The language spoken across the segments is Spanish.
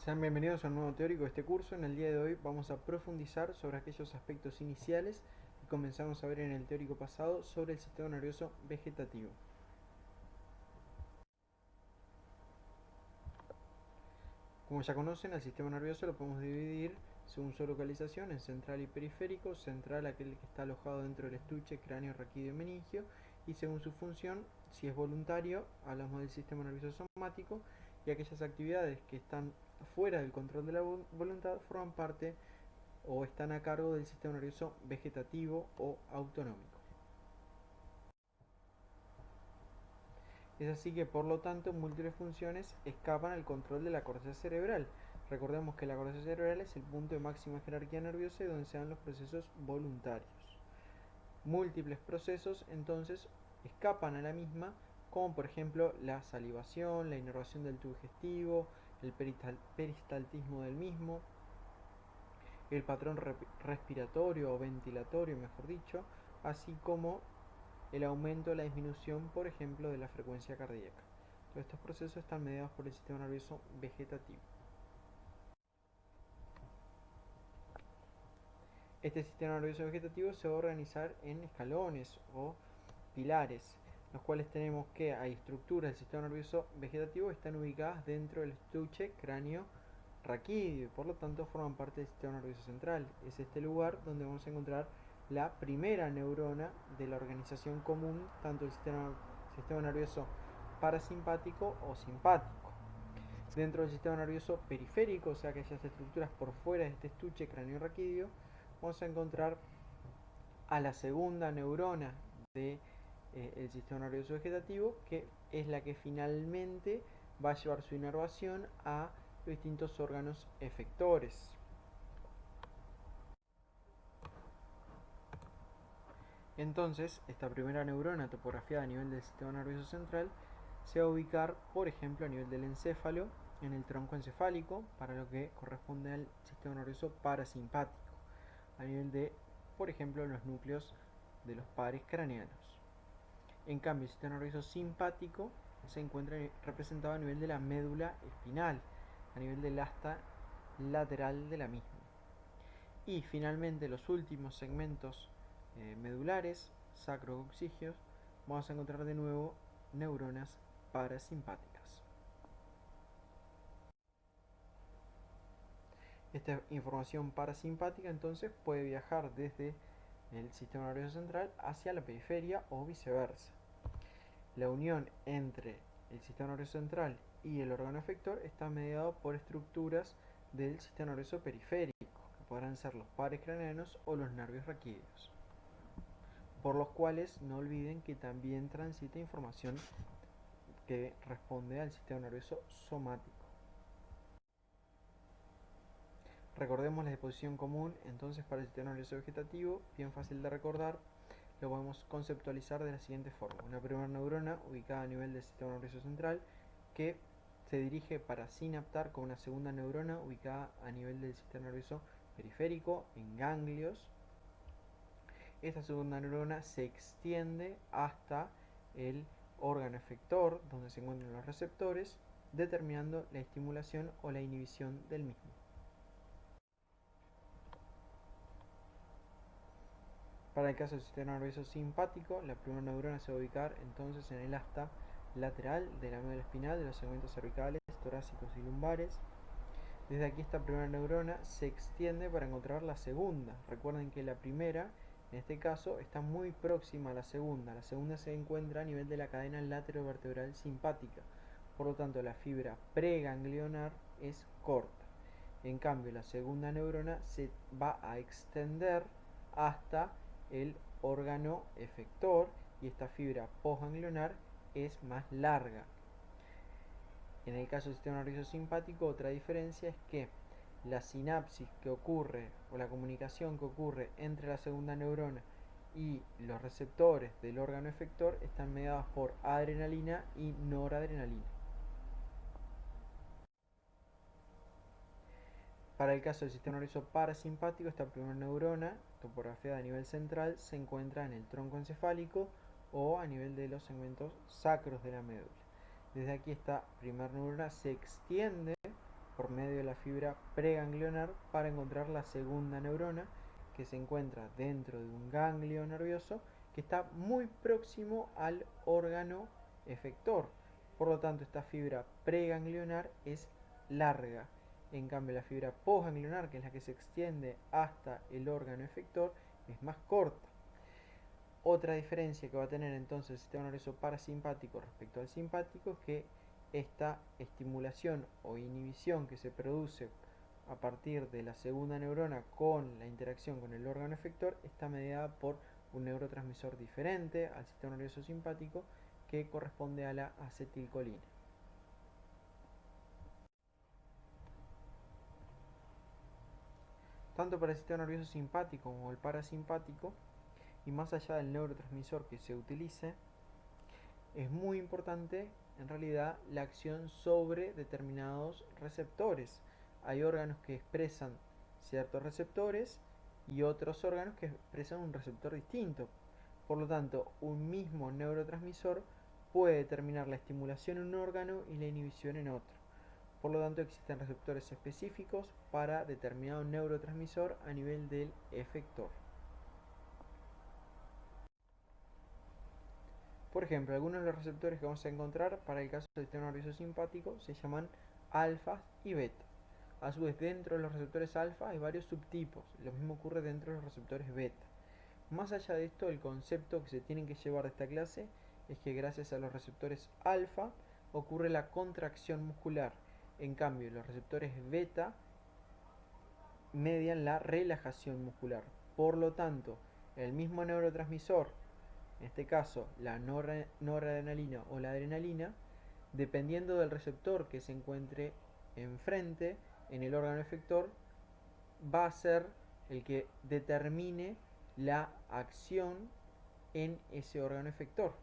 Sean bienvenidos a un nuevo teórico de este curso. En el día de hoy vamos a profundizar sobre aquellos aspectos iniciales que comenzamos a ver en el teórico pasado sobre el sistema nervioso vegetativo. Como ya conocen, al sistema nervioso lo podemos dividir según su localización en central y periférico. Central, aquel que está alojado dentro del estuche, cráneo, raquídeo y meningio, y según su función, si es voluntario, hablamos del sistema nervioso somático, y aquellas actividades que están fuera del control de la voluntad forman parte o están a cargo del sistema nervioso vegetativo o autonómico. Es así que, por lo tanto, múltiples funciones escapan al control de la corteza cerebral. Recordemos que la corteza cerebral es el punto de máxima jerarquía nerviosa y donde se dan los procesos voluntarios. Múltiples procesos, entonces, escapan a la misma, como por ejemplo la salivación, la inervación del tubo digestivo, el peristaltismo del mismo, el patrón respiratorio o ventilatorio, mejor dicho, así como el aumento o la disminución, por ejemplo, de la frecuencia cardíaca. Todos estos procesos están mediados por el sistema nervioso vegetativo. Este sistema nervioso vegetativo se va a organizar en escalones o pilares, los cuales tenemos que hay estructuras del sistema nervioso vegetativo que están ubicadas dentro del estuche cráneo raquídeo y por lo tanto forman parte del sistema nervioso central. Es este lugar donde vamos a encontrar la primera neurona de la organización común, tanto del sistema nervioso parasimpático o simpático. Dentro del sistema nervioso periférico, o sea, aquellas estructuras por fuera de este estuche cráneo raquídeo, vamos a encontrar a la segunda neurona del sistema nervioso vegetativo, que es la que finalmente va a llevar su inervación a los distintos órganos efectores. Entonces, esta primera neurona topografiada a nivel del sistema nervioso central se va a ubicar, por ejemplo, a nivel del encéfalo, en el tronco encefálico, para lo que corresponde al sistema nervioso parasimpático, a nivel de, por ejemplo, los núcleos de los pares craneanos. En cambio, el sistema nervioso simpático se encuentra representado a nivel de la médula espinal, a nivel del asta lateral de la misma. Y finalmente, los últimos segmentos medulares, sacrococcígeos, vamos a encontrar de nuevo neuronas parasimpáticas. Esta información parasimpática entonces puede viajar desde el sistema nervioso central hacia la periferia o viceversa. La unión entre el sistema nervioso central y el órgano efector está mediado por estructuras del sistema nervioso periférico, que podrán ser los pares craneanos o los nervios raquídeos, por los cuales no olviden que también transita información que responde al sistema nervioso somático. Recordemos la disposición común entonces para el sistema nervioso vegetativo, bien fácil de recordar. Lo podemos conceptualizar de la siguiente forma: una primera neurona ubicada a nivel del sistema nervioso central que se dirige para sinaptar con una segunda neurona ubicada a nivel del sistema nervioso periférico en ganglios. Esta segunda neurona se extiende hasta el órgano efector donde se encuentran los receptores, determinando la estimulación o la inhibición del mismo. Para el caso del sistema nervioso simpático, la primera neurona se va a ubicar entonces en el asta lateral de la médula espinal de los segmentos cervicales, torácicos y lumbares. Desde aquí esta primera neurona se extiende para encontrar la segunda. Recuerden que la primera, en este caso, está muy próxima a la segunda. La segunda se encuentra a nivel de la cadena laterovertebral simpática. Por lo tanto, la fibra preganglionar es corta. En cambio, la segunda neurona se va a extender hasta el órgano efector y esta fibra postganglionar es más larga. En el caso del sistema nervioso simpático, otra diferencia es que la sinapsis que ocurre o la comunicación que ocurre entre la segunda neurona y los receptores del órgano efector están mediados por adrenalina y noradrenalina. Para el caso del sistema nervioso parasimpático, esta primera neurona, topografiada a nivel central, se encuentra en el tronco encefálico o a nivel de los segmentos sacros de la médula. Desde aquí esta primera neurona se extiende por medio de la fibra preganglionar para encontrar la segunda neurona que se encuentra dentro de un ganglio nervioso que está muy próximo al órgano efector. Por lo tanto, esta fibra preganglionar es larga. En cambio, la fibra postganglionar, que es la que se extiende hasta el órgano efector, es más corta. Otra diferencia que va a tener entonces el sistema nervioso parasimpático respecto al simpático es que esta estimulación o inhibición que se produce a partir de la segunda neurona con la interacción con el órgano efector está mediada por un neurotransmisor diferente al sistema nervioso simpático que corresponde a la acetilcolina. Tanto para el sistema nervioso simpático como el parasimpático, y más allá del neurotransmisor que se utilice, es muy importante en realidad la acción sobre determinados receptores. Hay órganos que expresan ciertos receptores y otros órganos que expresan un receptor distinto. Por lo tanto, un mismo neurotransmisor puede determinar la estimulación en un órgano y la inhibición en otro. Por lo tanto, existen receptores específicos para determinado neurotransmisor a nivel del efector. Por ejemplo, algunos de los receptores que vamos a encontrar para el caso del sistema nervioso simpático se llaman alfa y beta. A su vez, dentro de los receptores alfa hay varios subtipos. Lo mismo ocurre dentro de los receptores beta. Más allá de esto, el concepto que se tienen que llevar de esta clase es que gracias a los receptores alfa ocurre la contracción muscular. En cambio, los receptores beta median la relajación muscular. Por lo tanto, el mismo neurotransmisor, en este caso la noradrenalina o la adrenalina, dependiendo del receptor que se encuentre enfrente en el órgano efector, va a ser el que determine la acción en ese órgano efector.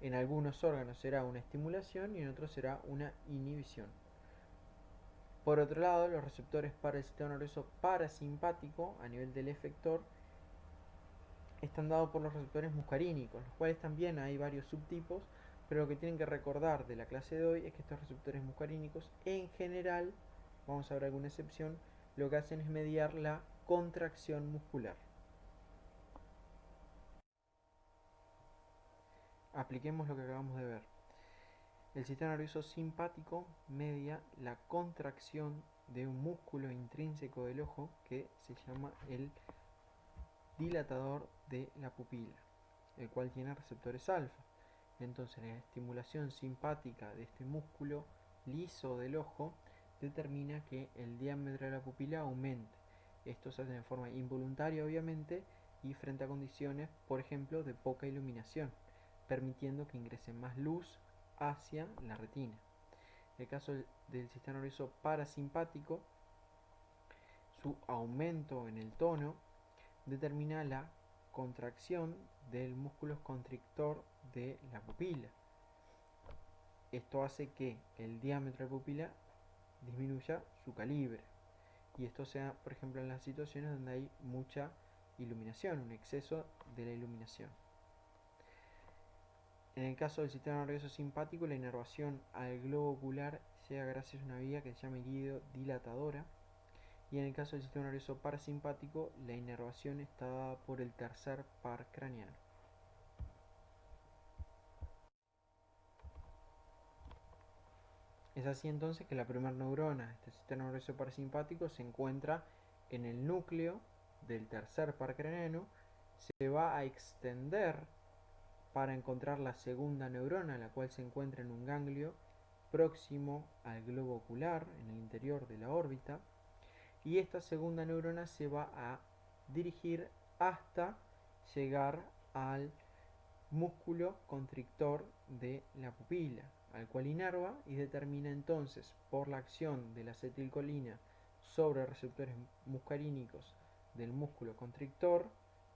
En algunos órganos será una estimulación y en otros será una inhibición. Por otro lado, los receptores para el sistema nervioso parasimpático a nivel del efector están dados por los receptores muscarínicos, los cuales también hay varios subtipos, pero lo que tienen que recordar de la clase de hoy es que estos receptores muscarínicos en general, vamos a ver alguna excepción, lo que hacen es mediar la contracción muscular. Apliquemos lo que acabamos de ver. El sistema nervioso simpático media la contracción de un músculo intrínseco del ojo que se llama el dilatador de la pupila, el cual tiene receptores alfa. Entonces la estimulación simpática de este músculo liso del ojo determina que el diámetro de la pupila aumente. Esto se hace de forma involuntaria obviamente y frente a condiciones, por ejemplo, de poca iluminación, permitiendo que ingrese más luz hacia la retina. En el caso del sistema nervioso parasimpático, su aumento en el tono determina la contracción del músculo constrictor de la pupila. Esto hace que el diámetro de la pupila disminuya su calibre. Y esto sea, por ejemplo, en las situaciones donde hay mucha iluminación, un exceso de la iluminación. En el caso del sistema nervioso simpático, la inervación al globo ocular llega gracias a una vía que se llama iridodilatadora. Y en el caso del sistema nervioso parasimpático, la inervación está dada por el tercer par craneano. Es así entonces que la primera neurona de este sistema nervioso parasimpático se encuentra en el núcleo del tercer par craneano, se va a extender para encontrar la segunda neurona, la cual se encuentra en un ganglio próximo al globo ocular, en el interior de la órbita, y esta segunda neurona se va a dirigir hasta llegar al músculo constrictor de la pupila, al cual inerva y determina entonces por la acción de la acetilcolina sobre receptores muscarínicos del músculo constrictor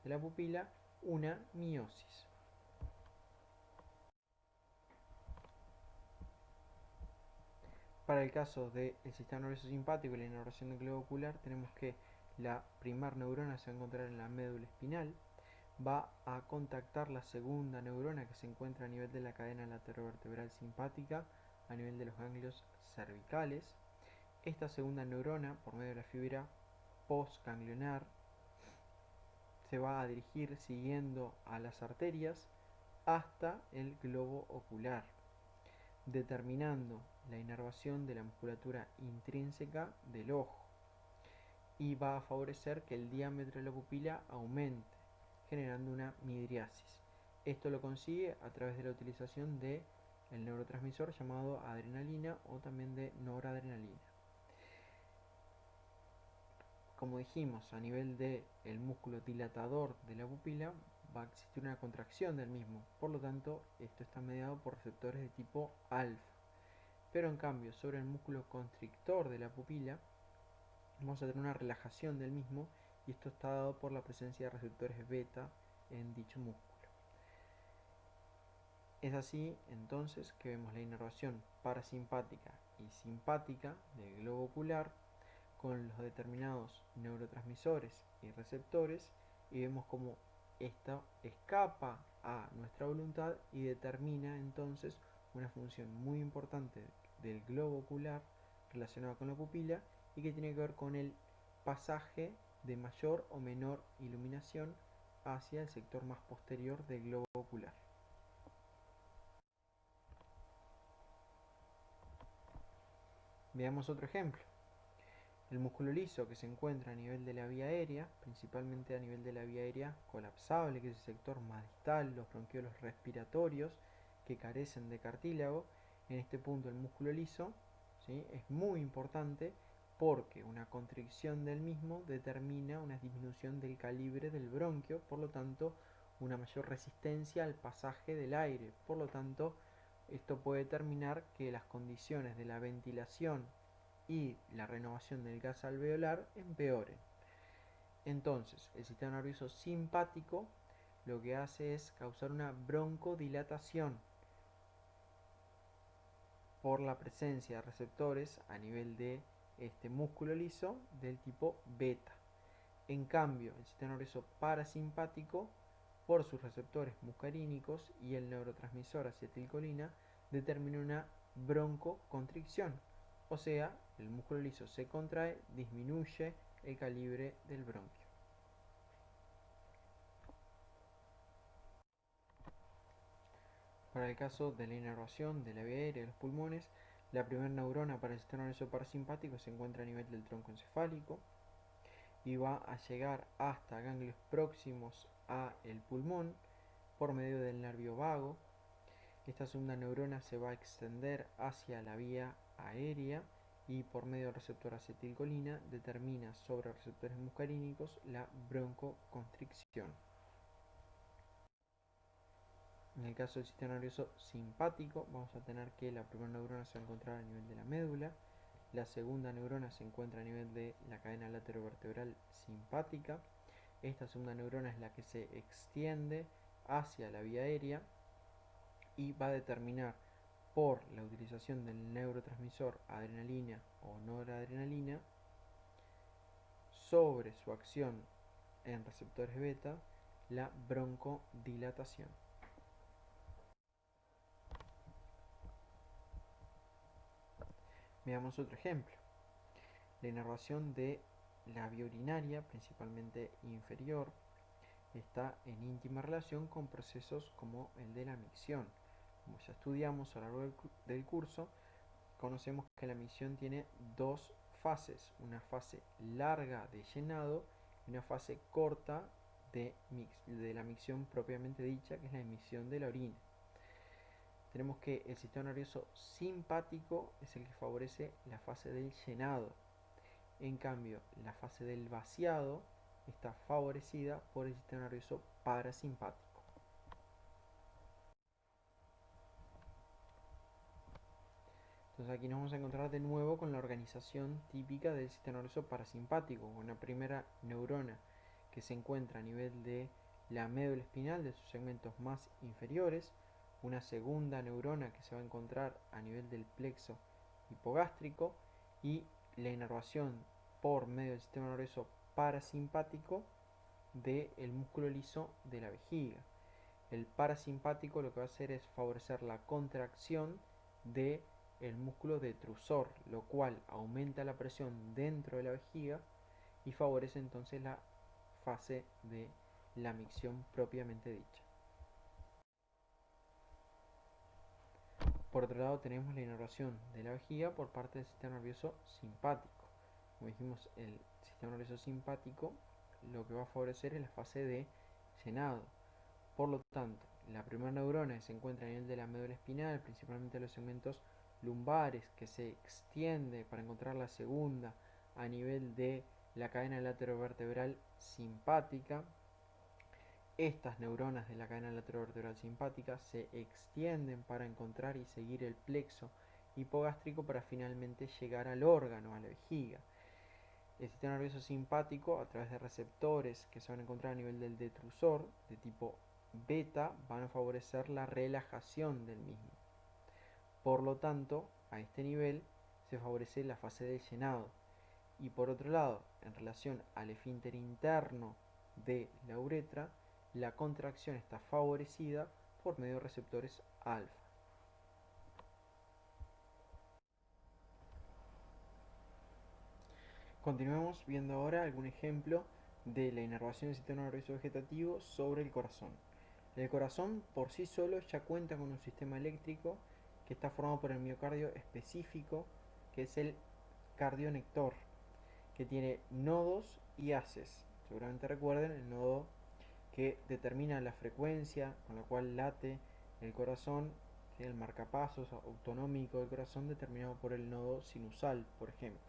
de la pupila una miosis. Para el caso del sistema nervioso simpático y la inervación del globo ocular, tenemos que la primera neurona se va a encontrar en la médula espinal, va a contactar la segunda neurona que se encuentra a nivel de la cadena laterovertebral simpática, a nivel de los ganglios cervicales, Esta segunda neurona, por medio de la fibra postganglionar, se va a dirigir siguiendo a las arterias hasta el globo ocular, determinando la inervación de la musculatura intrínseca del ojo, y va a favorecer que el diámetro de la pupila aumente, generando una midriasis. Esto lo consigue a través de la utilización del neurotransmisor llamado adrenalina o también de noradrenalina. Como dijimos, a nivel del músculo dilatador de la pupila va a existir una contracción del mismo, por lo tanto esto está mediado por receptores de tipo alfa. Pero en cambio, sobre el músculo constrictor de la pupila vamos a tener una relajación del mismo, y esto está dado por la presencia de receptores beta en dicho músculo. Es así entonces que vemos la inervación parasimpática y simpática del globo ocular con los determinados neurotransmisores y receptores, y vemos cómo esta escapa a nuestra voluntad y determina entonces una función muy importante del globo ocular relacionada con la pupila, y que tiene que ver con el pasaje de mayor o menor iluminación hacia el sector más posterior del globo ocular. Veamos otro ejemplo. El músculo liso, que se encuentra a nivel de la vía aérea, principalmente a nivel de la vía aérea colapsable, que es el sector más distal, los bronquiolos respiratorios que carecen de cartílago. En este punto el músculo liso, ¿sí?, es muy importante porque una constricción del mismo determina una disminución del calibre del bronquio, por lo tanto una mayor resistencia al pasaje del aire. Por lo tanto, esto puede determinar que las condiciones de la ventilación y la renovación del gas alveolar empeoren. Entonces, el sistema nervioso simpático lo que hace es causar una broncodilatación por la presencia de receptores a nivel de este músculo liso del tipo beta. En cambio, el sistema nervioso parasimpático, por sus receptores muscarínicos y el neurotransmisor acetilcolina, determina una broncoconstricción, o sea, el músculo liso se contrae, disminuye el calibre del bronquio. Para el caso de la inervación de la vía aérea de los pulmones, la primera neurona para el sistema nervioso parasimpático se encuentra a nivel del tronco encefálico y va a llegar hasta ganglios próximos a el pulmón por medio del nervio vago. Esta segunda neurona se va a extender hacia la vía aérea y por medio del receptor acetilcolina determina sobre receptores muscarínicos la broncoconstricción. En el caso del sistema nervioso simpático, vamos a tener que la primera neurona se va a encontrar a nivel de la médula, la segunda neurona se encuentra a nivel de la cadena laterovertebral simpática. Esta segunda neurona es la que se extiende hacia la vía aérea y va a determinar, por la utilización del neurotransmisor adrenalina o noradrenalina, sobre su acción en receptores beta, la broncodilatación. Veamos otro ejemplo. La inervación de la vía urinaria, principalmente inferior, está en íntima relación con procesos como el de la micción. Como ya estudiamos a lo largo del curso, conocemos que la micción tiene dos fases, una fase larga de llenado y una fase corta de la micción propiamente dicha, que es la emisión de la orina. Tenemos que el sistema nervioso simpático es el que favorece la fase del llenado. En cambio, la fase del vaciado está favorecida por el sistema nervioso parasimpático. Entonces aquí nos vamos a encontrar de nuevo con la organización típica del sistema nervioso parasimpático, con una primera neurona que se encuentra a nivel de la médula espinal, de sus segmentos más inferiores, una segunda neurona que se va a encontrar a nivel del plexo hipogástrico, y la inervación por medio del sistema nervioso parasimpático del músculo liso de la vejiga. El parasimpático lo que va a hacer es favorecer la contracción de el músculo detrusor, lo cual aumenta la presión dentro de la vejiga y favorece entonces la fase de la micción propiamente dicha. Por otro lado tenemos la inervación de la vejiga por parte del sistema nervioso simpático. Como dijimos, el sistema nervioso simpático lo que va a favorecer es la fase de llenado. Por lo tanto, la primera neurona se encuentra a nivel de la médula espinal, principalmente los segmentos lumbares, que se extiende para encontrar la segunda a nivel de la cadena laterovertebral simpática. Estas neuronas de la cadena laterovertebral simpática se extienden para encontrar y seguir el plexo hipogástrico para finalmente llegar al órgano, a la vejiga. El sistema nervioso simpático, a través de receptores que se van a encontrar a nivel del detrusor de tipo beta, van a favorecer la relajación del mismo. Por lo tanto, a este nivel se favorece la fase de llenado. Y por otro lado, en relación al esfínter interno de la uretra, la contracción está favorecida por medio de receptores alfa. Continuemos viendo ahora algún ejemplo de la inervación del sistema nervioso vegetativo sobre el corazón. El corazón por sí solo ya cuenta con un sistema eléctrico que está formado por el miocardio específico, que es el cardionector, que tiene nodos y haces. Seguramente recuerden el nodo que determina la frecuencia con la cual late el corazón, el marcapasos autonómico del corazón determinado por el nodo sinusal, por ejemplo.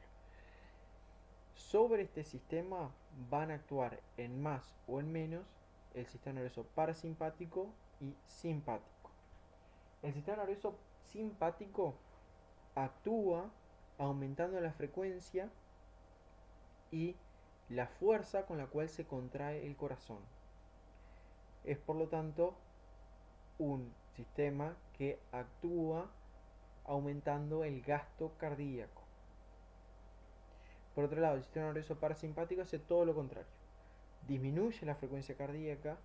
Sobre este sistema van a actuar en más o en menos el sistema nervioso parasimpático y simpático. El sistema nervioso simpático actúa aumentando la frecuencia y la fuerza con la cual se contrae el corazón. Es por lo tanto un sistema que actúa aumentando el gasto cardíaco. Por otro lado, el sistema nervioso parasimpático hace todo lo contrario. Disminuye la frecuencia cardíaca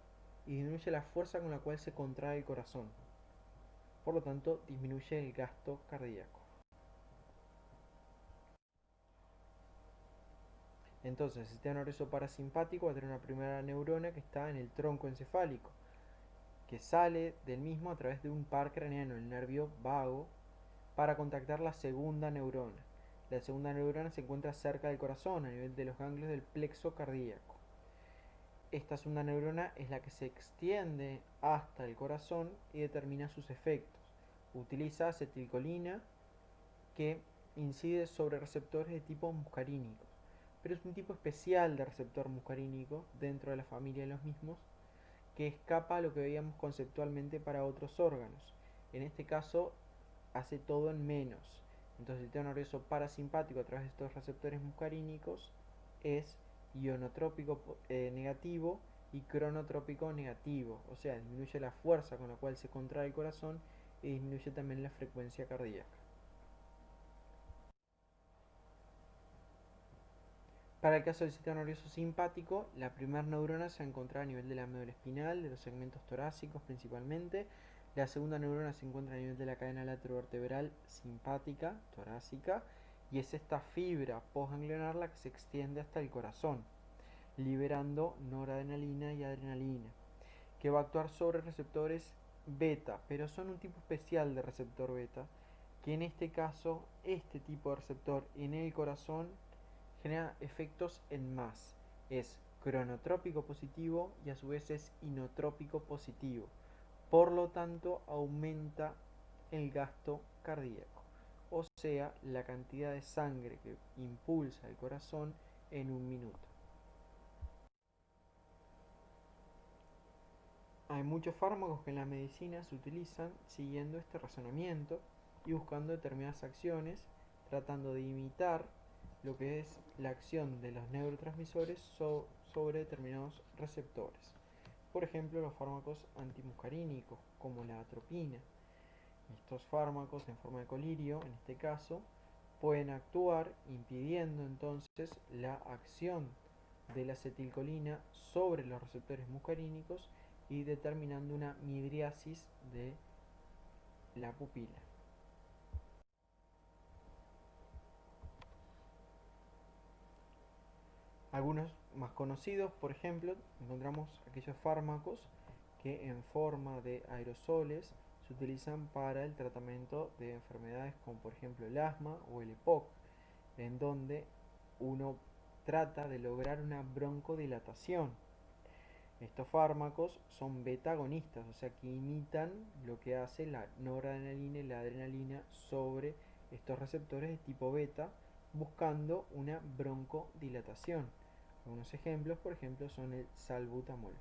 y disminuye la fuerza con la cual se contrae el corazón. Por lo tanto, disminuye el gasto cardíaco. Entonces, el sistema nervioso parasimpático va a tener una primera neurona que está en el tronco encefálico, que sale del mismo a través de un par craneano, el nervio vago, para contactar la segunda neurona. La segunda neurona se encuentra cerca del corazón, a nivel de los ganglios del plexo cardíaco. Esta segunda neurona es la que se extiende hasta el corazón y determina sus efectos. Utiliza acetilcolina que incide sobre receptores de tipo muscarínico, pero es un tipo especial de receptor muscarínico dentro de la familia de los mismos que escapa a lo que veíamos conceptualmente para otros órganos. En este caso hace todo en menos. Entonces el sistema nervioso parasimpático a través de estos receptores muscarínicos es ionotrópico negativo y cronotrópico negativo, o sea, disminuye la fuerza con la cual se contrae el corazón y disminuye también la frecuencia cardíaca. Para el caso del sistema nervioso simpático, la primera neurona se encuentra a nivel de la médula espinal, de los segmentos torácicos principalmente. La segunda neurona se encuentra a nivel de la cadena laterovertebral simpática, torácica, y es esta fibra postganglionar la que se extiende hasta el corazón, liberando noradrenalina y adrenalina, que va a actuar sobre receptores beta, pero son un tipo especial de receptor beta, que en este caso, este tipo de receptor en el corazón genera efectos en más. Es cronotrópico positivo y a su vez es inotrópico positivo. Por lo tanto, aumenta el gasto cardíaco, o sea, la cantidad de sangre que impulsa el corazón en un minuto. Hay muchos fármacos que en la medicina se utilizan siguiendo este razonamiento y buscando determinadas acciones, tratando de imitar lo que es la acción de los neurotransmisores sobre determinados receptores. Por ejemplo, los fármacos antimuscarínicos, como la atropina. Estos fármacos en forma de colirio, en este caso, pueden actuar impidiendo entonces la acción de la acetilcolina sobre los receptores muscarínicos y determinando una midriasis de la pupila. Algunos más conocidos, por ejemplo, encontramos aquellos fármacos que en forma de aerosoles se utilizan para el tratamiento de enfermedades como por ejemplo el asma o el EPOC, en donde uno trata de lograr una broncodilatación. Estos fármacos son beta-agonistas, o sea que imitan lo que hace la noradrenalina y la adrenalina sobre estos receptores de tipo beta, buscando una broncodilatación. Algunos ejemplos, por ejemplo, son el salbutamol.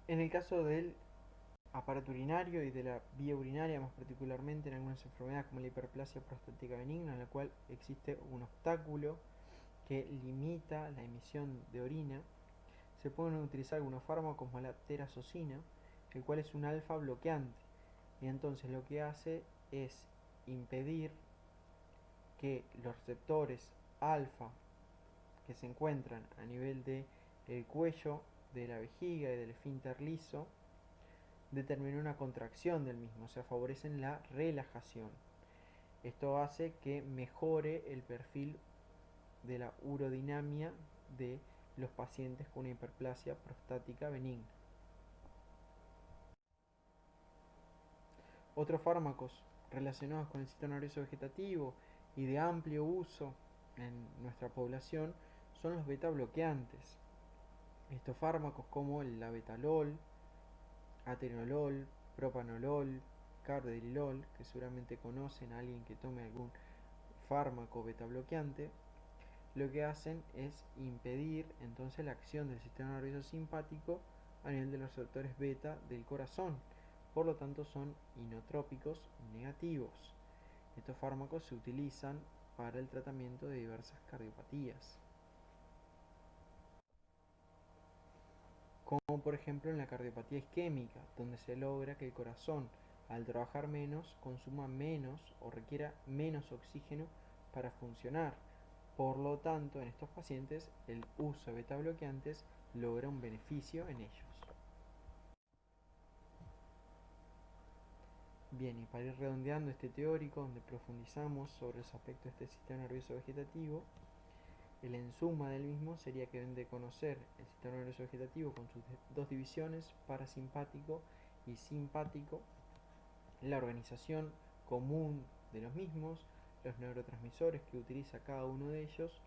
En el caso del aparato urinario y de la vía urinaria, más particularmente en algunas enfermedades como la hiperplasia prostática benigna, en la cual existe un obstáculo que limita la emisión de orina, se pueden utilizar algunos fármacos como la terazocina, el cual es un alfa bloqueante. Y entonces lo que hace es impedir que los receptores alfa que se encuentran a nivel de el cuello, de la vejiga y del esfínter liso determinen una contracción del mismo, o sea, favorecen la relajación. Esto hace que mejore el perfil de la urodinamia de los pacientes con una hiperplasia prostática benigna. Otros fármacos relacionados con el sistema nervioso vegetativo y de amplio uso en nuestra población son los beta bloqueantes. Estos fármacos como el labetalol, atenolol, propanolol, carvedilol, que seguramente conocen a alguien que tome algún fármaco beta bloqueante, lo que hacen es impedir entonces la acción del sistema nervioso simpático a nivel de los receptores beta del corazón. Por lo tanto, son inotrópicos negativos. Estos fármacos se utilizan para el tratamiento de diversas cardiopatías, como por ejemplo en la cardiopatía isquémica, donde se logra que el corazón, al trabajar menos, consuma menos o requiera menos oxígeno para funcionar. Por lo tanto, en estos pacientes el uso de beta bloqueantes logra un beneficio en ellos. Bien, y para ir redondeando este teórico, donde profundizamos sobre los aspectos de este sistema nervioso vegetativo, el ensuma del mismo sería que deben de conocer el sistema nervioso vegetativo con sus dos divisiones, parasimpático y simpático, la organización común de los mismos, los neurotransmisores que utiliza cada uno de ellos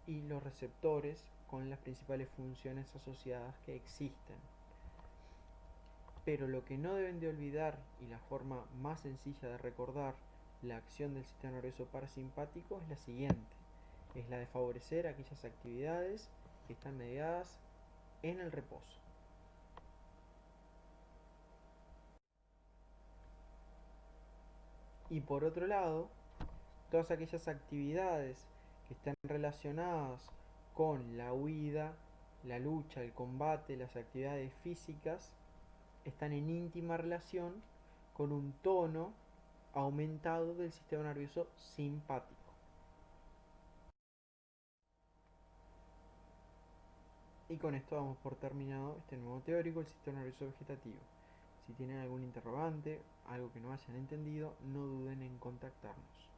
y los receptores con las principales funciones asociadas que existen. Pero lo que no deben de olvidar, y la forma más sencilla de recordar la acción del sistema nervioso parasimpático, es la siguiente: es la de favorecer aquellas actividades que están mediadas en el reposo. Y por otro lado, todas aquellas actividades que están relacionadas con la huida, la lucha, el combate, las actividades físicas, están en íntima relación con un tono aumentado del sistema nervioso simpático. Y con esto damos por terminado este nuevo teórico del sistema nervioso vegetativo. Si tienen algún interrogante, algo que no hayan entendido, no duden en contactarnos.